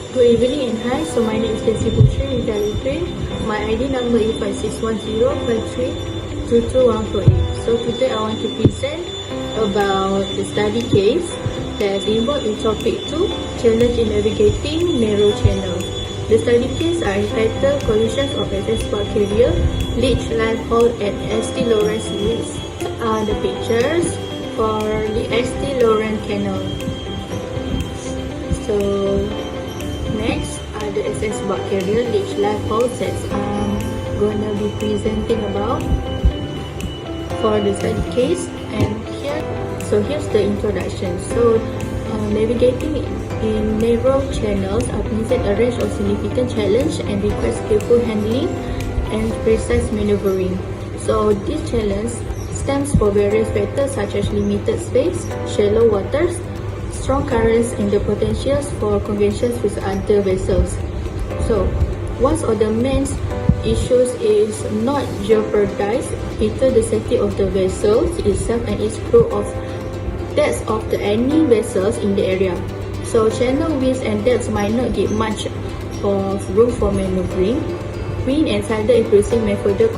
Good evening and hi, so my name is Casey Butcher in My ID number is 561053222148. So today I want to present about the study case that's involved in topic 2, challenge in navigating narrow channel. The study case are entitled Collisions of SS Sport Carrier, Leech Life Hold at St. Lawrence Lewis. Are the pictures for the St. Lawrence Canal. So next are the SS Sport Carrier, Leech Life Hold sets I'm gonna be presenting about for the study case. And here's the introduction. So navigating in narrow channels present a range of significant challenge and requires careful handling and precise maneuvering. So this challenge stems for various factors such as limited space, shallow waters, strong currents, and the potentials for collisions with other vessels. So one of the main issues is not jeopardize either the safety of the vessels itself and its crew of depth of any vessels in the area. So channel widths and depths might not give much of room for maneuvering. Wind and tidal increasing may further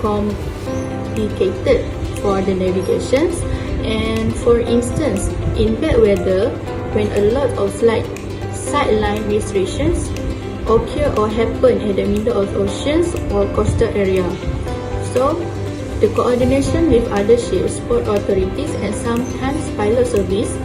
complicated for the navigations. And for instance, in bad weather, when a lot of sideline restrictions occur or happen at the middle of oceans or coastal area. So the coordination with other ships, port authorities, and sometimes pilot service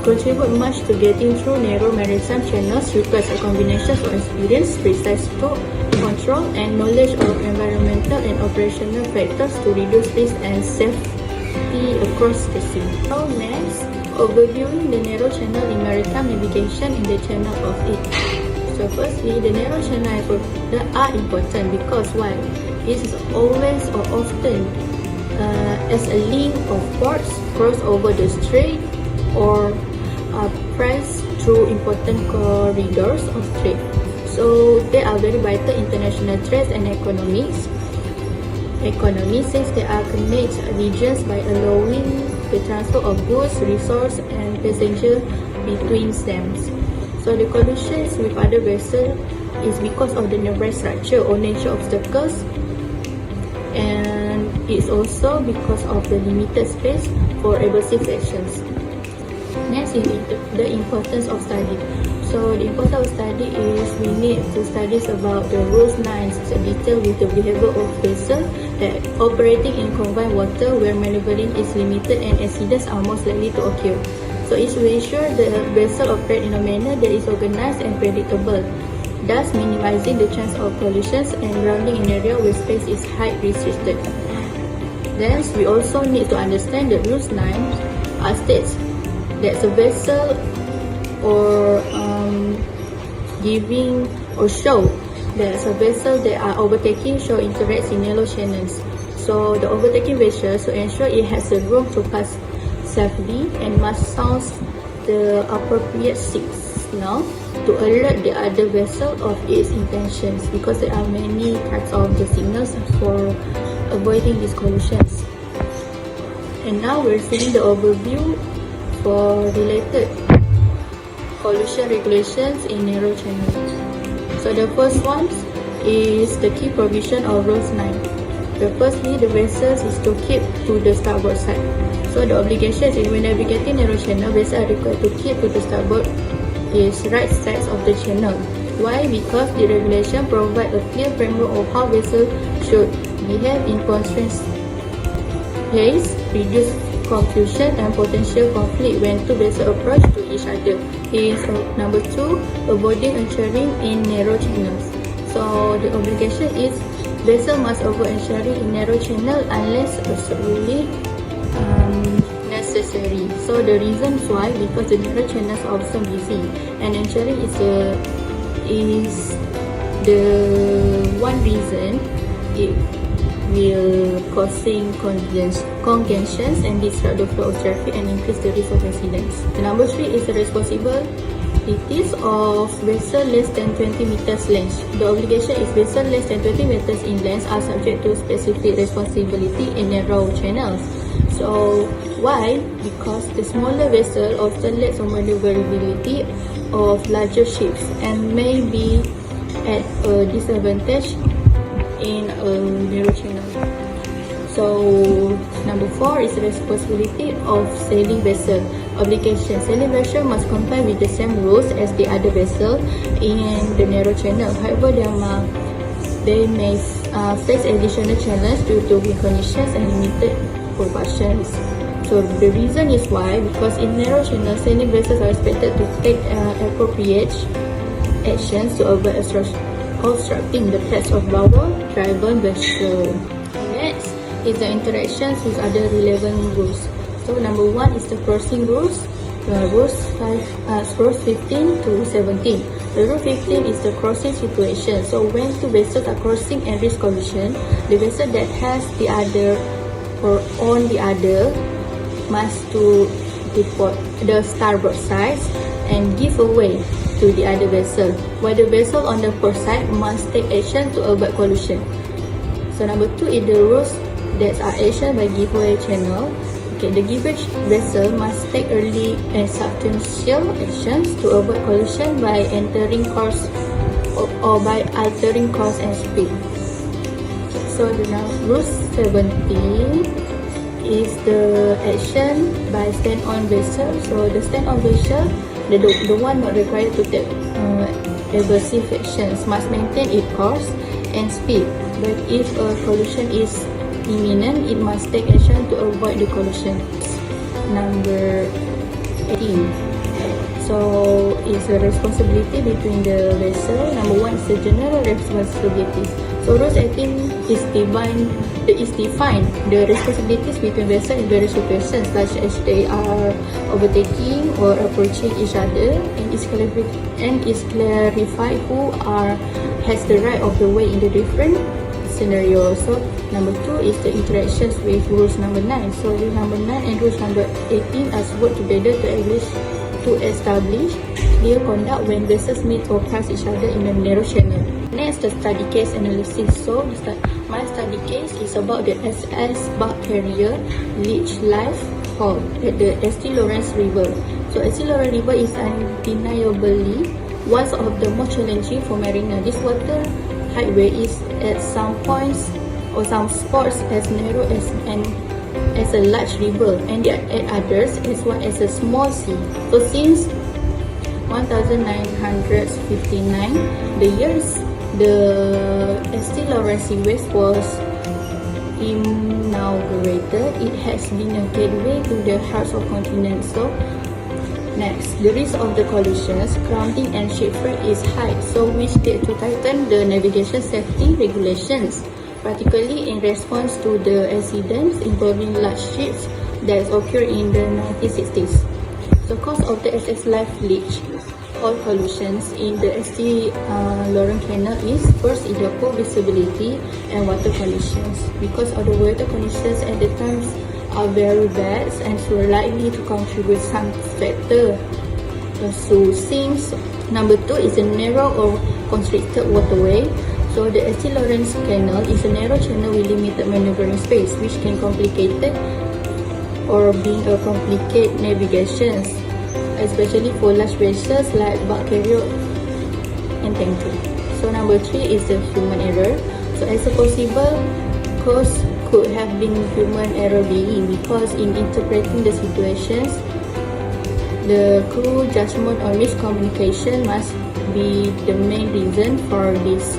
contribute much to getting through narrow maritime channels requires a combination of experience, precise stroke control, and knowledge of environmental and operational factors to reduce risk and safety across the sea. So next, overviewing the narrow channel in maritime navigation in the channel of it. So firstly, the narrow channel are important because why? This is always or often as a link of ports cross over the strait or pass through important corridors of trade. So they are very vital international trade and economies. Since they are connect regions by allowing the transfer of goods, resources, and passengers between them. So the collisions with other vessels is because of the nervous structure or nature obstacles, and it's also because of the limited space for abrasive actions. Next is the importance of study. So the importance of study is we need to study about the rules 9, so detail with the behavior of vessel that operating in confined water where maneuvering is limited and accidents are most likely to occur. So it's to ensure the vessel operate in a manner that is organized and predictable, thus minimizing the chance of collisions and grounding in area where space is highly restricted. Then we also need to understand the rules 9 states that a vessel or giving or show there's a vessel that are overtaking show interacts in narrow channels. So the overtaking vessel to ensure it has the room to pass safely and must sound the appropriate signal to alert the other vessel of its intentions, because there are many types of the signals for avoiding these collisions. And now we're seeing the overview for related collision regulations in narrow channels. So the first one is the key provision of rules 9. Firstly, the vessels is to keep to the starboard side. So the obligation is when navigating narrow channel, vessels are required to keep to the starboard is right sides of the channel. Why? Because the regulation provides a clear framework of how vessels should behave in constrained space, reduce confusion and potential conflict when two vessels approach to each other. Number 2, avoiding anchoring in narrow channels. So the obligation is vessel must avoid anchoring in narrow channel unless absolutely necessary. So the reasons why, because the narrow channels are also busy and anchoring is the one reason it will causing congestions and disrupt the flow of traffic and increase the risk of accidents. The number 3 is the responsibilities of vessel less than 20 meters length. The obligation is vessel less than 20 meters in length are subject to specific responsibility in narrow channels. So Why? Because the smaller vessel often lacks on maneuverability of larger ships and may be at a disadvantage in a narrow channel. So, number 4 is the responsibility of sailing vessel. Obligation. Sailing vessel must comply with the same rules as the other vessel in the narrow channel. However, they may face additional challenge due to wind conditions and limited propulsions. So the reason is why, because in narrow channel, sailing vessels are expected to take appropriate actions to avoid obstructing the path of bow-driven vessel. Next is the interactions with other relevant rules. So number 1 is the crossing rules. Rules 15 to 17. The rule 15 is the crossing situation. So when two vessels are crossing and risk collision, the vessel that has the other or on the other must to depart the starboard side and give away to the other vessel, while the vessel on the port side must take action to avoid collision. So number 2 is the rules that are action by giveaway channel. Okay, the given vessel must take early and substantial actions to avoid collision by entering course or by altering course and speed. So the rule 17 is the action by stand-on vessel. So the stand-on vessel, the one not required to take evasive actions, must maintain its course and speed. But if a collision is imminent, it must take action to avoid the collision. Number 18. So it's a responsibility between the vessel. Number 1 is the general responsibilities. So rules 18 is defined the responsibilities between vessels in various situations, such as they are overtaking or approaching each other, and is clarified who has the right of the way in the different scenarios. So number 2 is the interactions with rules number 9. So rule number 9 and rules number 18 are work together to establish clear conduct when vessels meet or pass each other in a narrow channel. Next, the study case analysis. So my study case is about the SS bulk carrier leech life hold at the St. Lawrence River. So St. Lawrence River is undeniably one of the most challenging for mariner. This water highway is at some points or some spots as narrow as a large river, and at others as one as a small sea. So since 1959, the St. Lawrence Seaway was inaugurated. It has been a gateway to the hearts of continents. So next, the risk of the collisions, grounding and shipwreck is high, so which led to tighten the navigation safety regulations, particularly in response to the accidents involving large ships that occurred in the 1960s. The cause of the SS Life Leech hold collisions in the St. Lawrence Canal is first in the poor visibility and water conditions. Because of the water conditions at the times are very bad and so likely to contribute some factor to sinks. Number 2 is a narrow or constricted waterway. So the St. Lawrence Canal is a narrow channel with limited maneuvering space, which can complicate or being a complicated navigations, especially for large vessels like bulk carrier and tanker. So number 3 is the human error. So as a possible cause could have been human error being, because in interpreting the situations, the crew judgment or miscommunication must be the main reason for this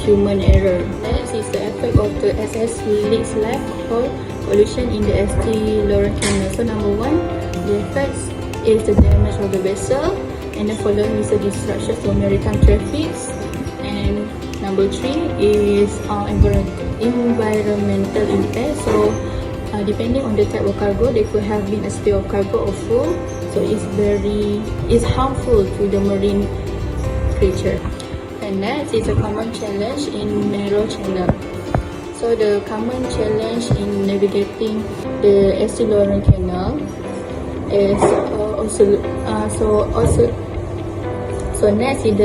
human error. Next is the effect of the SS Leech Life hold collision in the St. Lawrence Canal. So number 1, the effects is the damage of the vessel, and the following is the disruption to maritime traffic. And number 3 is environmental impact. So depending on the type of cargo, there could have been a spill of cargo or fuel, so it's harmful to the marine creature. And next is a common challenge in narrow channel. So the common challenge in navigating the St. Lawrence Canal is next is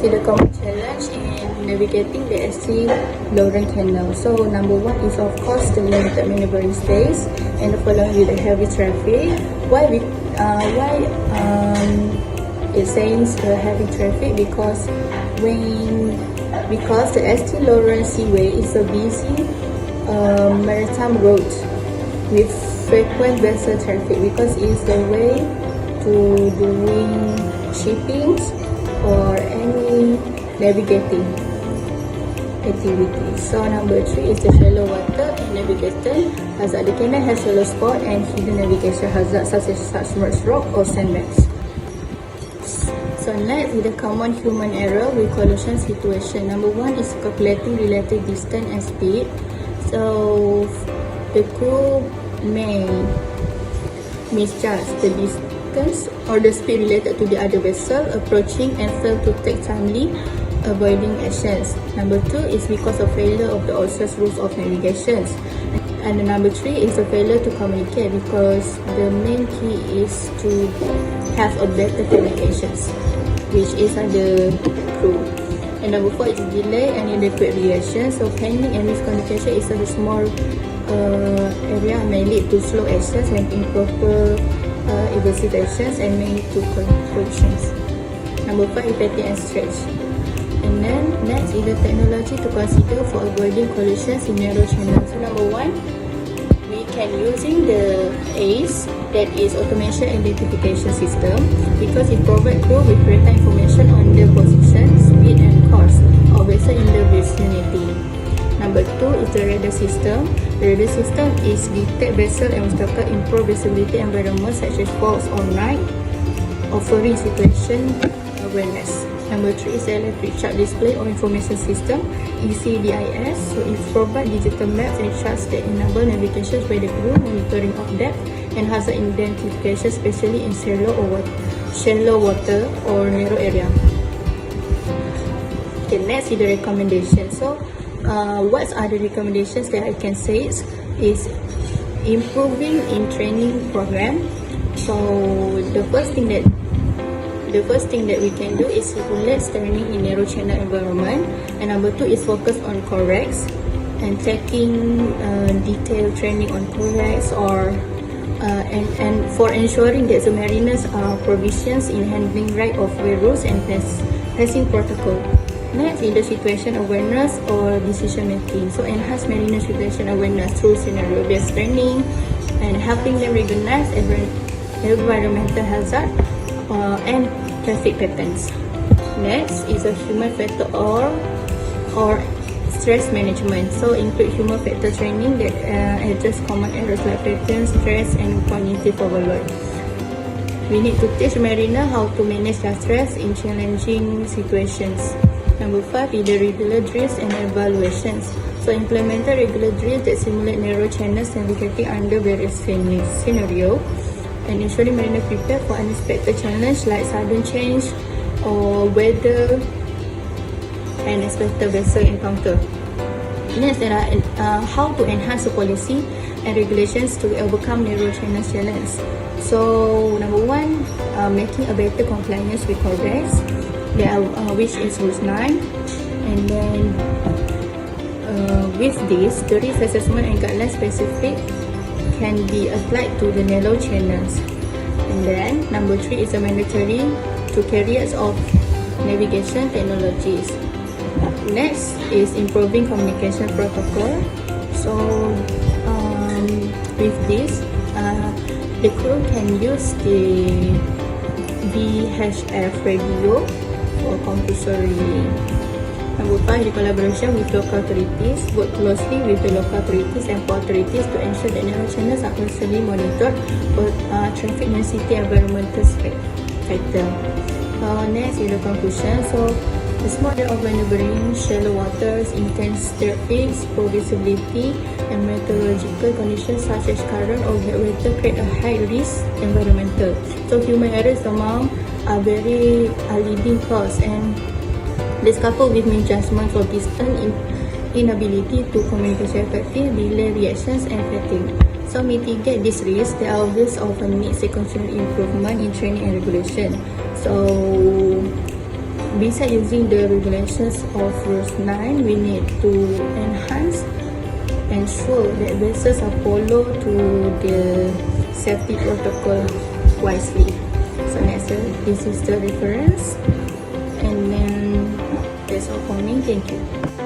the common challenge in navigating the St. Lawrence Canal. So number one is of course the limited maneuvering space, and the following with the heavy traffic. Why it says heavy traffic? Because the St. Lawrence Seaway is a busy maritime road with frequent vessel traffic, because it's the way to doing shipping or any navigating activities. So number 3 is the shallow water and navigation hazard. The canal has shallow spot and hidden navigation hazards such as submerged rock or sandbags. So next is the common human error with collision situation. Number 1 is calculating relative distance and speed. So the crew may misjudge the distance or the speed related to the other vessel approaching and fail to take timely avoiding actions. Number 2 is because of failure of the OSAS rules of navigation. And the number 3 is a failure to communicate, because the main key is to have a better communications, which is the crew. And number 4 is delay and inadequate reaction. So panic and miscommunication is a small area may lead to slow actions and improper evasive actions and may lead to collisions. Number 5 is petty and stretch. And then next is the technology to consider for avoiding collisions in narrow channels. So number 1, we can using the ACE, that is automation identification system, because it provides crew with real-time information on the position, speed and course of vessel in the vicinity. Number 2 is the radar system. The radar system is detect vessel and obstacle in poor visibility environments such as fogs or night, offering situation awareness. Number 3 is the electric chart display or information system, ECDIS. So it provides digital maps and charts that enable navigation by the crew, monitoring of depth and hazard identification, especially in shallow water or narrow area. Okay, next is the recommendation. So what are the recommendations that I can say is improving in training program. So the first thing that we can do is simulate training in narrow channel environment, and number 2 is focus on corrects and taking detailed training on corrects or and for ensuring that the mariners are provisions in handling right of way rules and passing protocol. Next is the situation awareness or decision making. So enhance mariner situation awareness through scenario based training and helping them recognize environmental hazard and traffic patterns. Next is a human factor or stress management. So include human factor training that address common errors like pattern, stress and cognitive overload. We need to teach mariner how to manage their stress in challenging situations. Number 5 is the regular drills and evaluations. So implement regular drills that simulate narrow channels navigating under various scenarios, and ensuring mariner prepare for unexpected challenge like sudden change or weather and unexpected vessel encounter. Next, there are how to enhance the policy and regulations to overcome narrow channel challenge. So number 1, making a better compliance with codex, which is rules 9, and then with this, the risk assessment and guidelines specific can be applied to the narrow channels. And then number 3 is a mandatory to carriers of navigation technologies. Next is improving communication protocol. So with this, the crew can use the VHF radio for compulsory. Number 5, the collaboration with local authorities. Work closely with the local authorities and port authorities to ensure that narrow channels are constantly monitored for traffic density and environmental factor. Next is the conclusion. So the small of maneuvering shallow waters, intense traffic, poor visibility, and meteorological conditions such as current or bad weather create a high risk environmental. So human errors among are very leading cause, and this coupled with misjudgment for distance, inability to communicate effectively, delay reactions and fatigue. So mitigate this risk, the obvious often need sequential improvement in training and regulation. So besides using the regulations of rules 9, we need to ensure that vessels are followed to the safety protocol wisely. So next, this is the reference, and then that's all for me. Thank you.